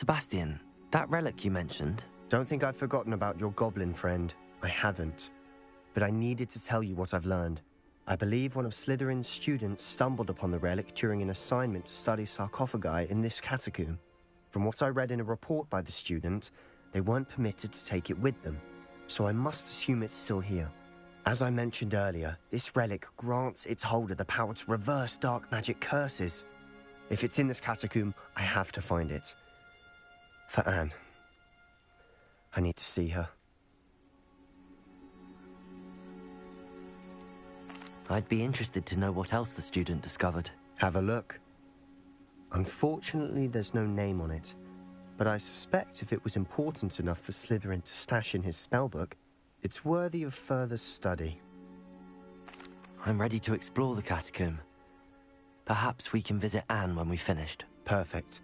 Sebastian, that relic you mentioned... Don't think I've forgotten about your goblin friend. I haven't. But I needed to tell you what I've learned. I believe one of Slytherin's students stumbled upon the relic during an assignment to study sarcophagi in this catacomb. From what I read in a report by the student, they weren't permitted to take it with them, so I must assume it's still here. As I mentioned earlier, this relic grants its holder the power to reverse dark magic curses. If it's in this catacomb, I have to find it. For Anne. I need to see her. I'd be interested to know what else the student discovered. Have a look. Unfortunately, there's no name on it, but I suspect if it was important enough for Slytherin to stash in his spellbook, it's worthy of further study. I'm ready to explore the catacomb. Perhaps we can visit Anne when we've finished. Perfect.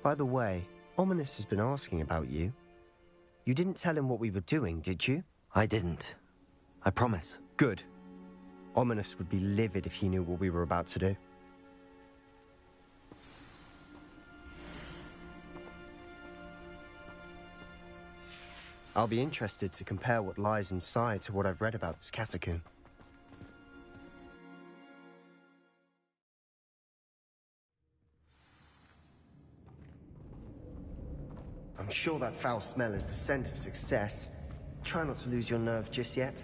By the way, Ominous has been asking about you. You didn't tell him what we were doing, did you? I didn't. I promise. Good. Ominous would be livid if he knew what we were about to do. I'll be interested to compare what lies inside to what I've read about this catacomb. I'm sure that foul smell is the scent of success. Try not to lose your nerve just yet.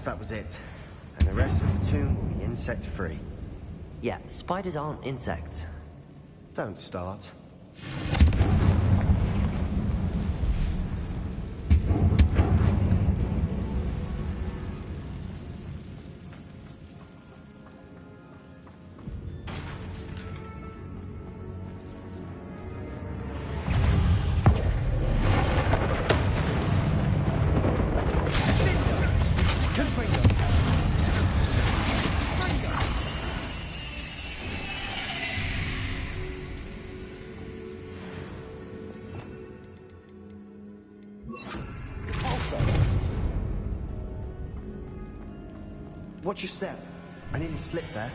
That was it. And the rest of the tomb will be insect-free. Yeah, spiders aren't insects. Don't start. Watch your step. I nearly slipped there.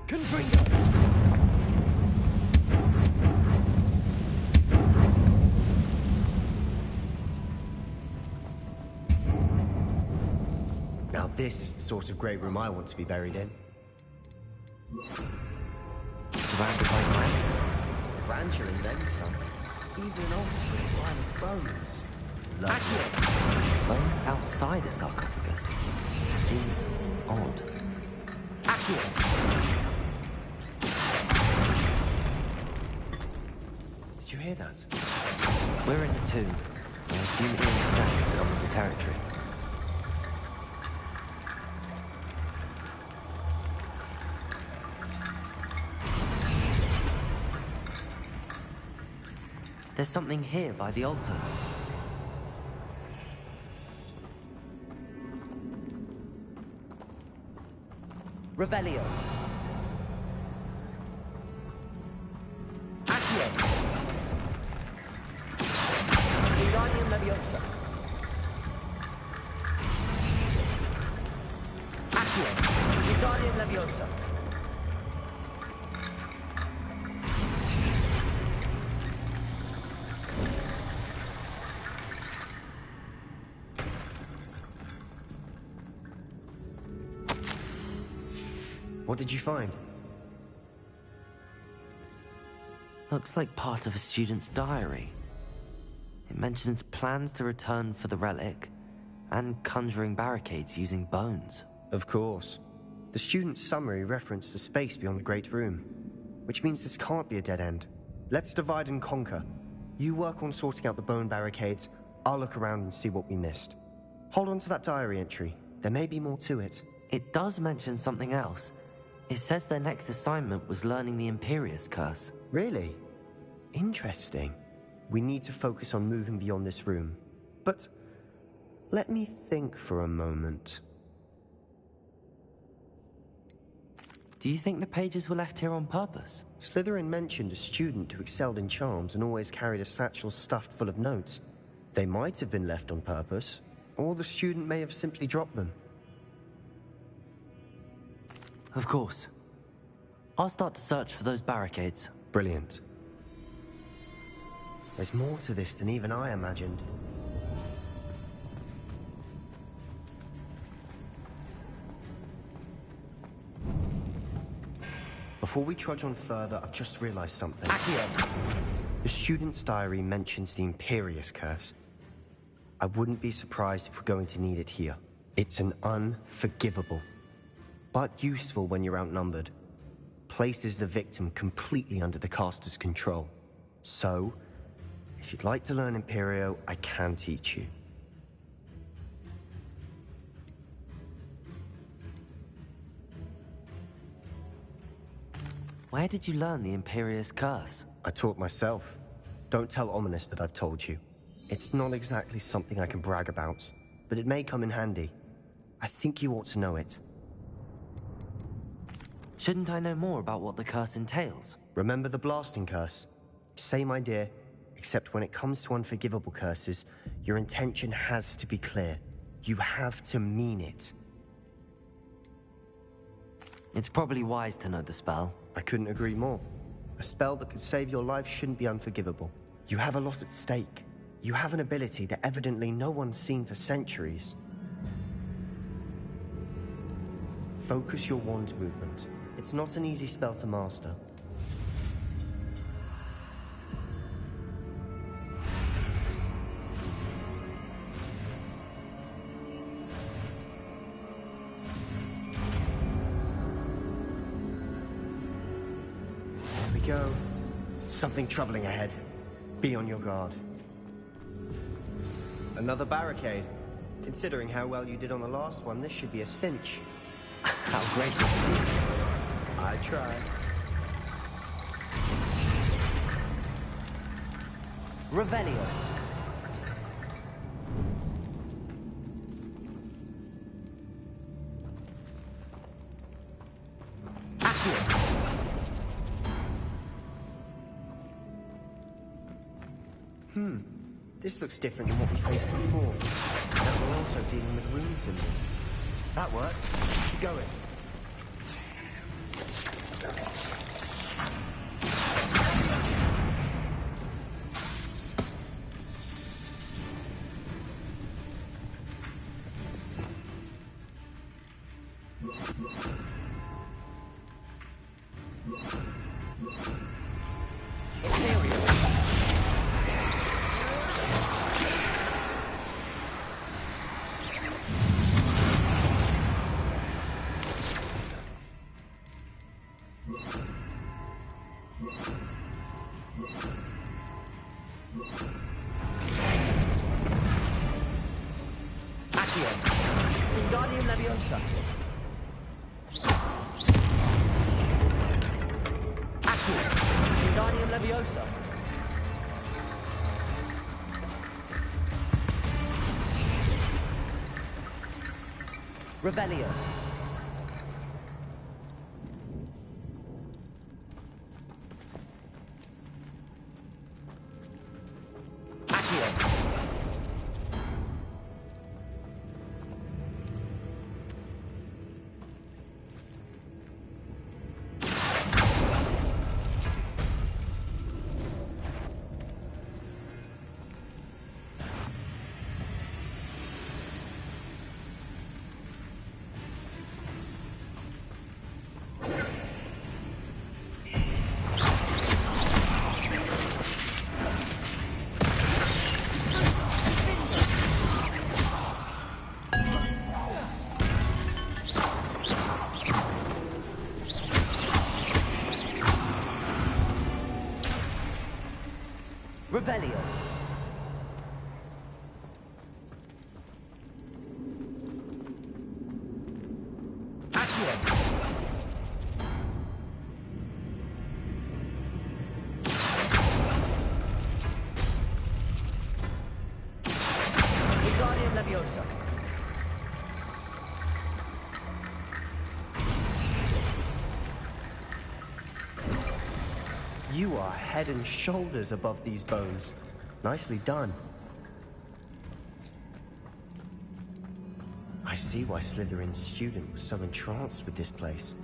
Confringo! Now this is the sort of great room I want to be buried in. Surrounded by grandeur and then some. Even an altar with a line of bones. Accurate! Bones outside a sarcophagus. Seems odd. Accurate! Did you hear that? We're in the tomb. I assume it intersects some of the territory. There's something here by the altar. Revelio. Accio. Wingardium Leviosa. Accio. Wingardium Leviosa. What did you find? Looks like part of a student's diary. It mentions plans to return for the relic and conjuring barricades using bones. Of course. The student's summary referenced the space beyond the Great Room, which means this can't be a dead end. Let's divide and conquer. You work on sorting out the bone barricades. I'll look around and see what we missed. Hold on to that diary entry. There may be more to it. It does mention something else. It says their next assignment was learning the Imperius Curse. Really? Interesting. We need to focus on moving beyond this room. But let me think for a moment. Do you think the pages were left here on purpose? Slytherin mentioned a student who excelled in charms and always carried a satchel stuffed full of notes. They might have been left on purpose, or the student may have simply dropped them. Of course. I'll start to search for those barricades. Brilliant. There's more to this than even I imagined. Before we trudge on further, I've just realized something. Accio! The student's diary mentions the Imperius Curse. I wouldn't be surprised if we're going to need it here. It's an unforgivable, but useful when you're outnumbered. Places the victim completely under the caster's control. So, if you'd like to learn Imperio, I can teach you. Where did you learn the Imperius Curse? I taught myself. Don't tell Ominous that I've told you. It's not exactly something I can brag about, but it may come in handy. I think you ought to know it. Shouldn't I know more about what the curse entails? Remember the blasting curse? Same idea, except when it comes to unforgivable curses, your intention has to be clear. You have to mean it. It's probably wise to know the spell. I couldn't agree more. A spell that could save your life shouldn't be unforgivable. You have a lot at stake. You have an ability that evidently no one's seen for centuries. Focus your wand movement. It's not an easy spell to master. There we go. Something troubling ahead. Be on your guard. Another barricade. Considering how well you did on the last one, this should be a cinch. How gracious. I tried. Revelio. Accio. This looks different than what we faced before. Now we're also dealing with rune symbols. That worked. Keep going. Wingardium Leviosa. Accio. Wingardium Leviosa. Revelio. Accio. You are head and shoulders above these bones. Nicely done. I see why Slytherin's student was so entranced with this place.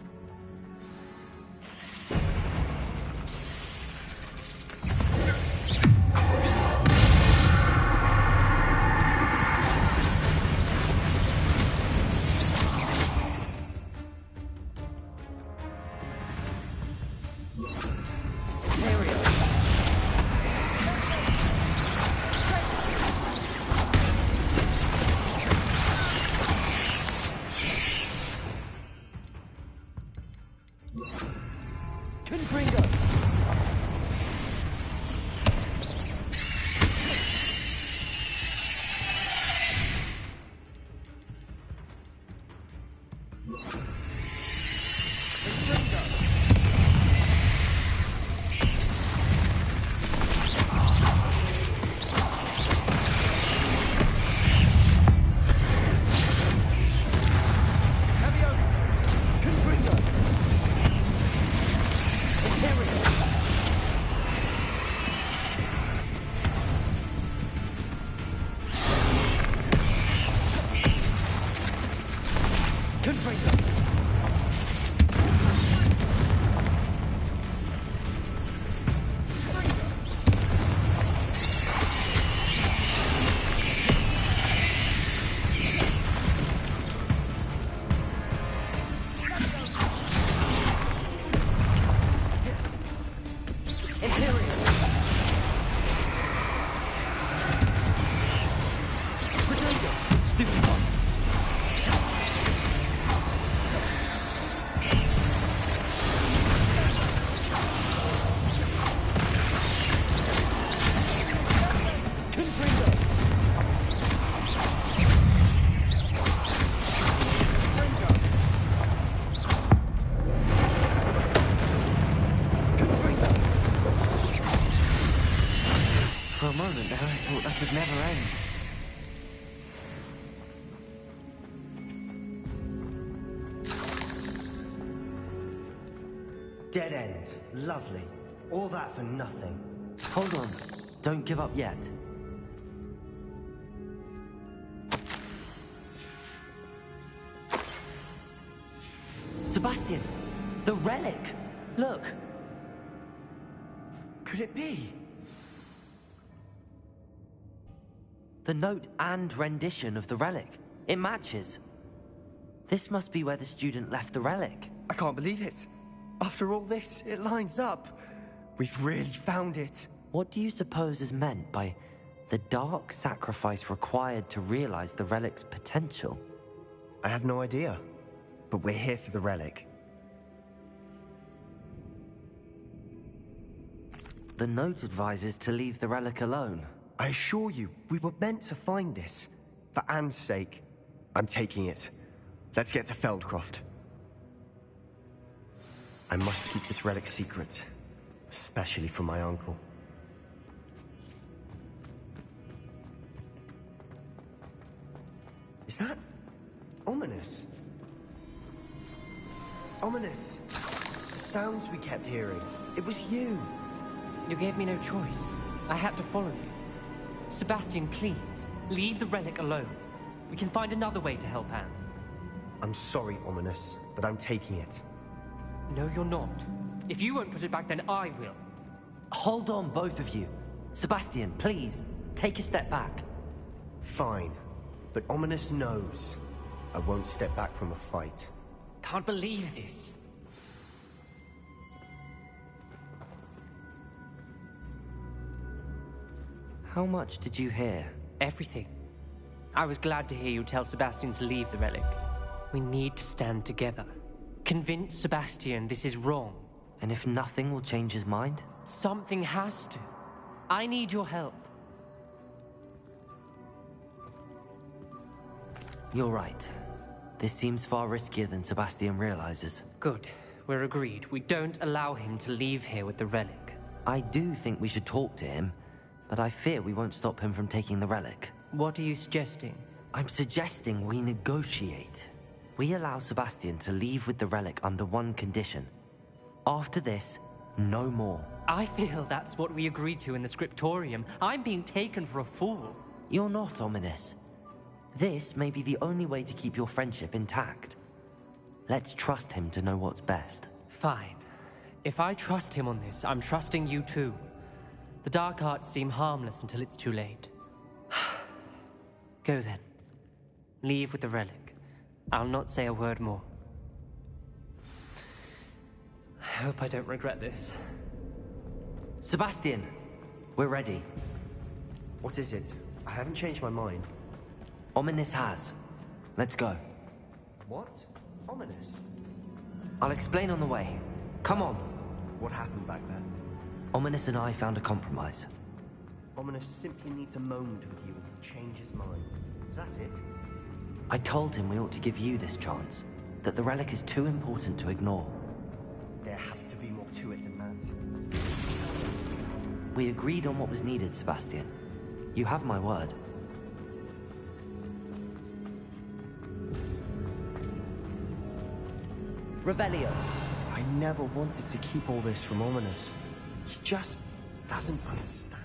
That'd never end. Dead end. Lovely. All that for nothing. Hold on. Don't give up yet. Sebastian! The relic! Look! Could it be? The note and rendition of the relic. It matches. This must be where the student left the relic. I can't believe it. After all this, it lines up. We've really found it. What do you suppose is meant by the dark sacrifice required to realize the relic's potential? I have no idea. But we're here for the relic. The note advises to leave the relic alone. I assure you, we were meant to find this. For Anne's sake. I'm taking it. Let's get to Feldcroft. I must keep this relic secret. Especially from my uncle. Is that ominous? Ominous. The sounds we kept hearing. It was you. You gave me no choice. I had to follow you. Sebastian, please, leave the relic alone. We can find another way to help Anne. I'm sorry, Ominous, but I'm taking it. No, you're not. If you won't put it back, then I will. Hold on, both of you. Sebastian, please, take a step back. Fine, but Ominous knows. I won't step back from a fight. Can't believe this. How much did you hear? Everything. I was glad to hear you tell Sebastian to leave the relic. We need to stand together. Convince Sebastian this is wrong. And if nothing will change his mind? Something has to. I need your help. You're right. This seems far riskier than Sebastian realizes. Good. We're agreed. We don't allow him to leave here with the relic. I do think we should talk to him, but I fear we won't stop him from taking the relic. What are you suggesting? I'm suggesting we negotiate. We allow Sebastian to leave with the relic under one condition. After this, no more. I feel that's what we agreed to in the scriptorium. I'm being taken for a fool. You're not, Ominous. This may be the only way to keep your friendship intact. Let's trust him to know what's best. Fine. If I trust him on this, I'm trusting you too. The dark arts seem harmless until it's too late. Go then. Leave with the relic. I'll not say a word more. I hope I don't regret this. Sebastian, we're ready. What is it? I haven't changed my mind. Ominous has. Let's go. What? Ominous? I'll explain on the way. Come on. What happened back then? Ominous and I found a compromise. Ominous simply needs a moment with you and he'll change his mind. Is that it? I told him we ought to give you this chance. That the relic is too important to ignore. There has to be more to it than that. We agreed on what was needed, Sebastian. You have my word. Revelio. I never wanted to keep all this from Ominous. He just doesn't understand.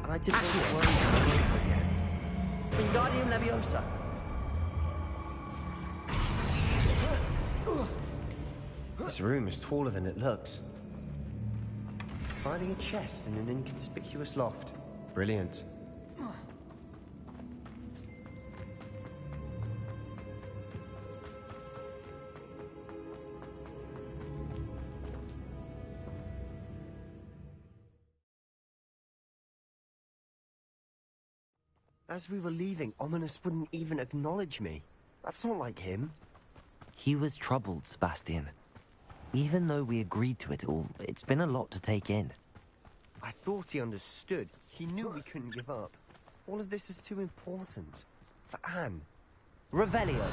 And I didn't want to worry about it again. Wingardium Leviosa. This room is taller than it looks. Finding a chest in an inconspicuous loft. Brilliant. As we were leaving, Ominous wouldn't even acknowledge me. That's not like him. He was troubled, Sebastian. Even though we agreed to it all, it's been a lot to take in. I thought he understood. He knew we couldn't give up. All of this is too important. For Anne. Revelio.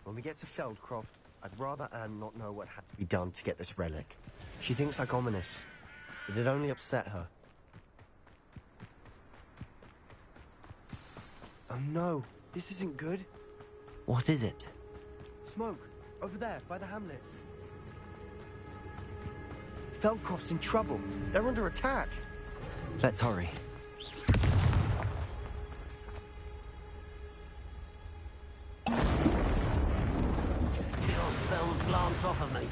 When we get to Feldcroft, I'd rather Anne not know what had to be done to get this relic. She thinks like Ominous. It'd only upset her. Oh no, this isn't good. What is it? Smoke, over there, by the hamlets. Feldcroft's in trouble. They're under attack. Let's hurry. Off of me.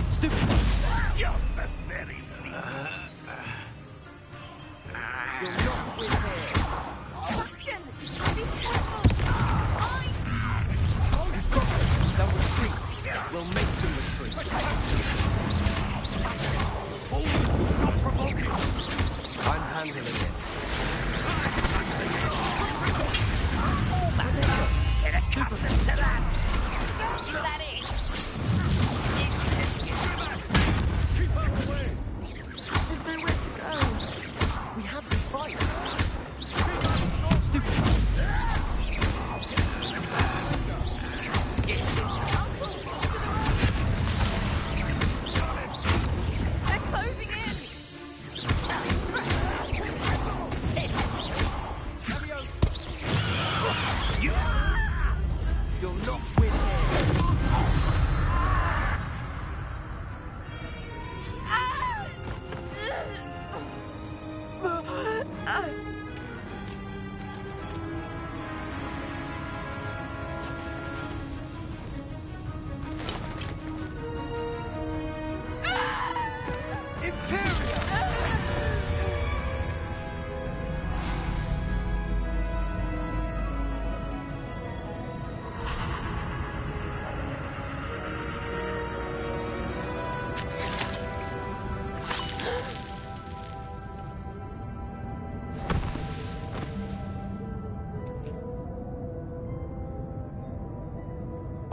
Stop!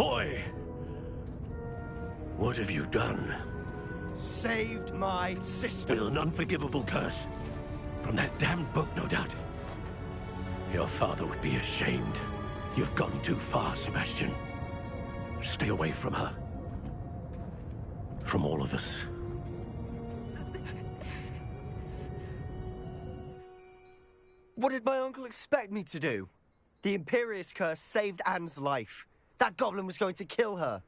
Boy! What have you done? Saved my sister. With an unforgivable curse. From that damned book, no doubt. Your father would be ashamed. You've gone too far, Sebastian. Stay away from her. From all of us. What did my uncle expect me to do? The Imperious curse saved Anne's life. That goblin was going to kill her.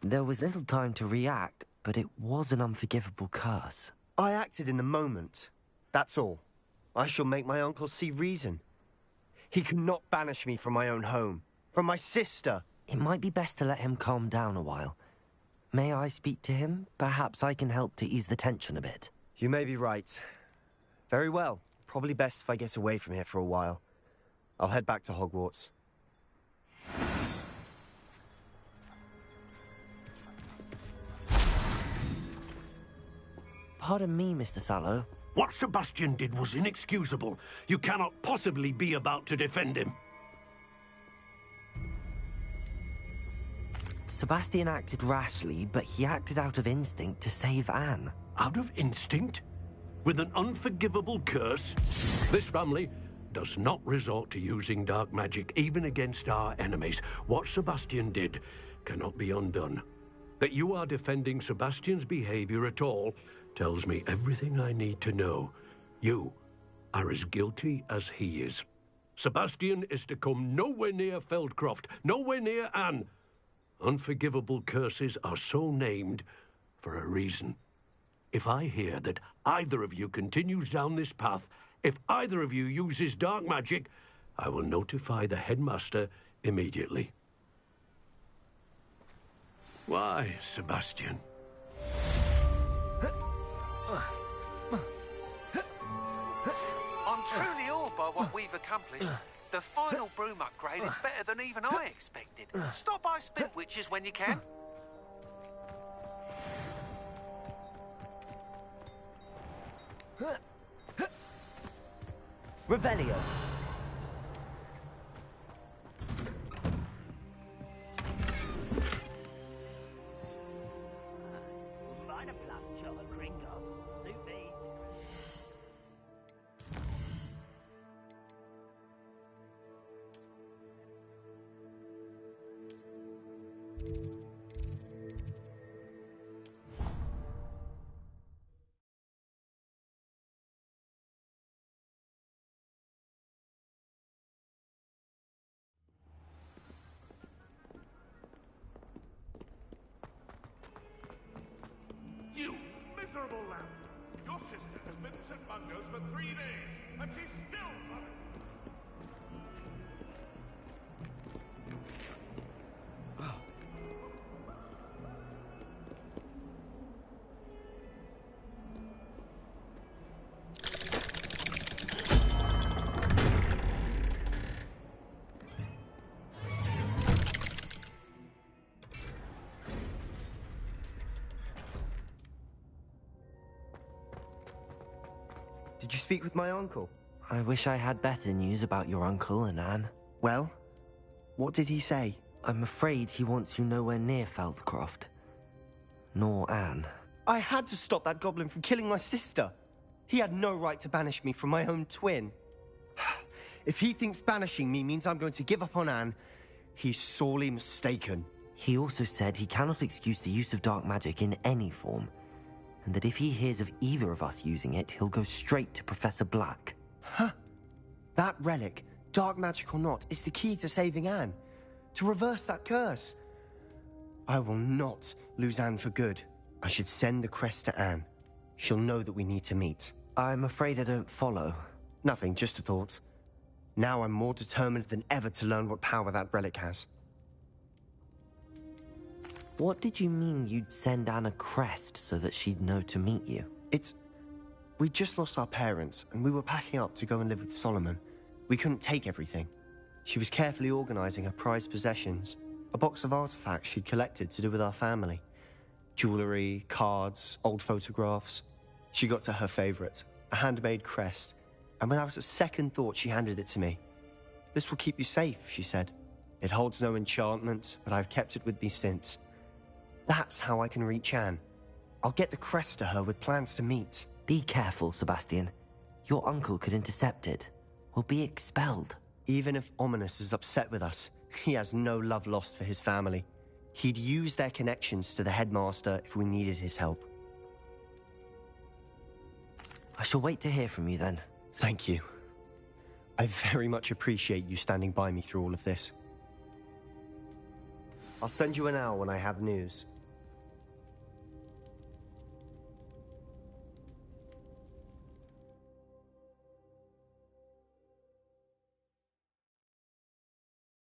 There was little time to react, but it was an unforgivable curse. I acted in the moment. That's all. I shall make my uncle see reason. He cannot banish me from my own home. From my sister. It might be best to let him calm down a while. May I speak to him? Perhaps I can help to ease the tension a bit. You may be right. Very well. Probably best if I get away from here for a while. I'll head back to Hogwarts. Pardon me, Mr. Sallow. What Sebastian did was inexcusable. You cannot possibly be about to defend him. Sebastian acted rashly, but he acted out of instinct to save Anne. Out of instinct? With an unforgivable curse? This family does not resort to using dark magic even against our enemies. What Sebastian did cannot be undone. That you are defending Sebastian's behavior at all tells me everything I need to know. You are as guilty as he is. Sebastian is to come nowhere near Feldcroft, nowhere near Anne. Unforgivable curses are so named for a reason. If I hear that either of you continues down this path, if either of you uses dark magic, I will notify the headmaster immediately. Why, Sebastian? I'm truly awed by what we've accomplished. The final broom upgrade is better than even I expected. Stop by Spitwitches when you can. Revelio. You miserable lamb! Your sister has been at St. Mungo's for 3 days, and she's still not... Did you speak with my uncle? I wish I had better news about your uncle and Anne. Well, what did he say? I'm afraid he wants you nowhere near Feldcroft. Nor Anne. I had to stop that goblin from killing my sister. He had no right to banish me from my own twin. If he thinks banishing me means I'm going to give up on Anne, he's sorely mistaken. He also said he cannot excuse the use of dark magic in any form, and that if he hears of either of us using it, he'll go straight to Professor Black. Huh? That relic, dark magic or not, is the key to saving Anne. To reverse that curse. I will not lose Anne for good. I should send the crest to Anne. She'll know that we need to meet. I'm afraid I don't follow. Nothing, just a thought. Now I'm more determined than ever to learn what power that relic has. What did you mean you'd send Anne a crest so that she'd know to meet you? We just lost our parents, and we were packing up to go and live with Solomon. We couldn't take everything. She was carefully organizing her prized possessions, a box of artifacts she'd collected to do with our family. Jewelry, cards, old photographs. She got to her favorite, a handmade crest, and without a second thought she handed it to me. This will keep you safe, she said. It holds no enchantment, but I've kept it with me since. That's how I can reach Anne. I'll get the crest to her with plans to meet. Be careful, Sebastian. Your uncle could intercept it. We'll be expelled. Even if Ominous is upset with us, he has no love lost for his family. He'd use their connections to the headmaster if we needed his help. I shall wait to hear from you then. Thank you. I very much appreciate you standing by me through all of this. I'll send you an owl when I have news.